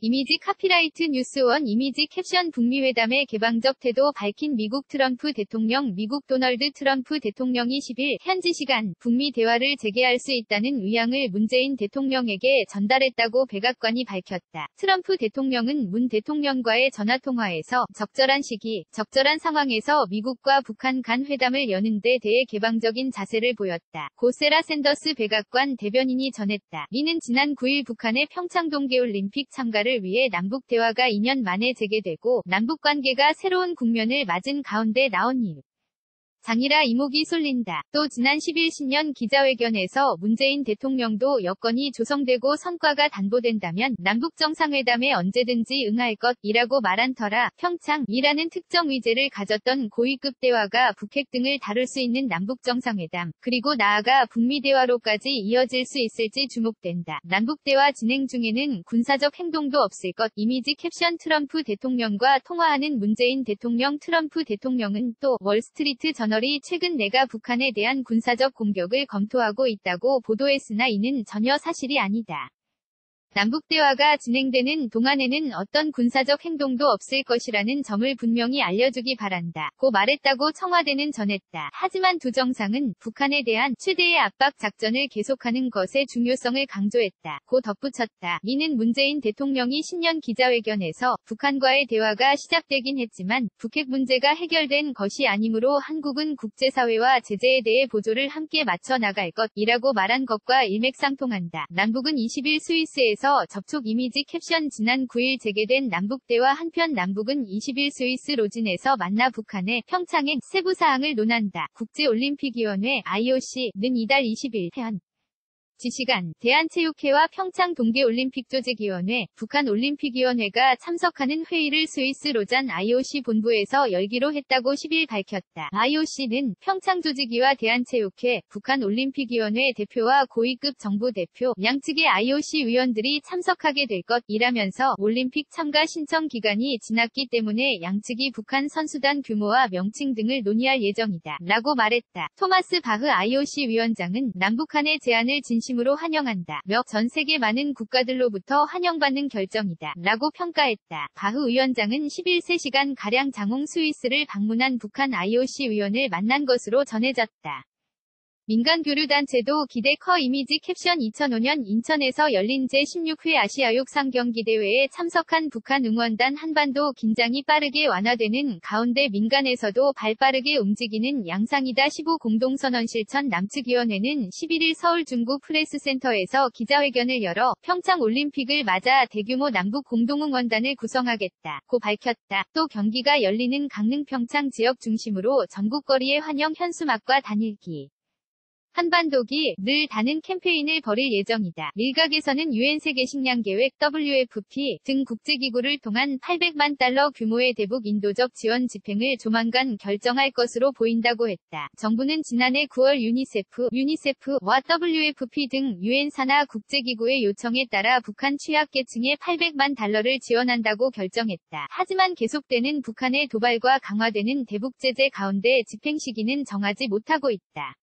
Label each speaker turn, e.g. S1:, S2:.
S1: 이미지 카피라이트 뉴스원 이미지 캡션 북미 회담의 개방적 태도 밝힌 미국 트럼프 대통령 미국 도널드 트럼프 대통령이 10일 현지 시간 북미 대화를 재개할 수 있다는 의향을 문재인 대통령에게 전달했다고 백악관이 밝혔다. 트럼프 대통령은 문 대통령과의 전화통화에서 적절한 시기, 적절한 상황에서 미국과 북한 간 회담을 여는 데 대해 개방적인 자세를 보였다. 고 세라 샌더스 백악관 대변인이 전했다. 이는 지난 9일 북한의 평창 동계올림픽 참가를 위해 남북 대화가 2년 만에 재개되고 남북 관계가 새로운 국면을 맞은 가운데 나온 이유. 장이라 이목이 쏠린다. 또 지난 10일 신년 기자회견에서 문재인 대통령도 여건이 조성되고 성과가 담보된다면 남북정상회담에 언제든지 응할 것이라고 말한 터라 평창이라는 특정 의제를 가졌던 고위급 대화가 북핵 등을 다룰 수 있는 남북정상회담 그리고 나아가 북미 대화로까지 이어질 수 있을지 주목된다. 남북대화 진행 중에는 군사적 행동도 없을 것. 이미지 캡션 트럼프 대통령과 통화하는 문재인 대통령 트럼프 대통령은 또 월스트리트 저널이 최근 내가 북한에 대한 군사적 공격을 검토하고 있다고 보도했으나 이는 전혀 사실이 아니다. 남북대화가 진행되는 동안에는 어떤 군사적 행동도 없을 것이라는 점을 분명히 알려주기 바란다. 고 말했다고 청와대는 전했다. 하지만 두 정상은 북한에 대한 최대의 압박 작전을 계속하는 것의 중요성을 강조했다. 고 덧붙였다. 이는 문재인 대통령이 신년 기자회견에서 북한과의 대화가 시작되긴 했지만 북핵 문제가 해결된 것이 아니므로 한국은 국제사회와 제재에 대해 보조를 함께 맞춰 나갈 것이라고 말한 것과 일맥상통한다. 남북은 20일 스위스에서 접촉. 이미지 캡션 지난 9일 재개된 남북대화. 한편 남북은 20일 스위스 로진에서 만나 북한의 평창행 세부 사항을 논한다. 국제올림픽위원회 IOC는 이달 20일 현 지시간 대한체육회와 평창 동계올림픽조직위원회, 북한올림픽위원회가 참석하는 회의를 스위스 로잔 IOC 본부에서 열기로 했다고 10일 밝혔다. IOC는 평창조직위와 대한체육회, 북한올림픽위원회 대표와 고위급 정부 대표, 양측의 IOC 위원들이 참석하게 될 것이라면서 올림픽 참가 신청 기간이 지났기 때문에 양측이 북한 선수단 규모와 명칭 등을 논의할 예정이다. 라고 말했다. 토마스 바흐 IOC 위원장은 남북한의 제안을 진심으로 환영한다. 며 전 세계 많은 국가들로부터 환영받는 결정이다. 라고 평가했다. 바흐 위원장은 10일 3시간가량 장홍 스위스를 방문한 북한 IOC 위원을 만난 것으로 전해졌다. 민간 교류단체도 기대 커. 이미지 캡션 2005년 인천에서 열린 제16회 아시아 육상 경기대회에 참석한 북한 응원단. 한반도 긴장이 빠르게 완화되는 가운데 민간에서도 발빠르게 움직이는 양상이다. 15 공동선언 실천. 남측위원회는 11일 서울 중구 프레스센터에서 기자회견을 열어 평창 올림픽을 맞아 대규모 남북 공동응원단을 구성하겠다 고 밝혔다. 또 경기가 열리는 강릉 평창 지역 중심으로 전국거리에 환영 현수막과 단일기 한반도기 를 다는 캠페인을 벌일 예정이다. 일각에서는 유엔 세계식량계획 WFP 등 국제기구를 통한 800만 달러 규모의 대북 인도적 지원 집행을 조만간 결정할 것으로 보인다고 했다. 정부는 지난해 9월 유니세프와 WFP 등 유엔 산하 국제기구의 요청에 따라 북한 취약계층에 800만 달러를 지원한다고 결정했다. 하지만 계속되는 북한의 도발과 강화되는 대북 제재 가운데 집행 시기는 정하지 못하고 있다.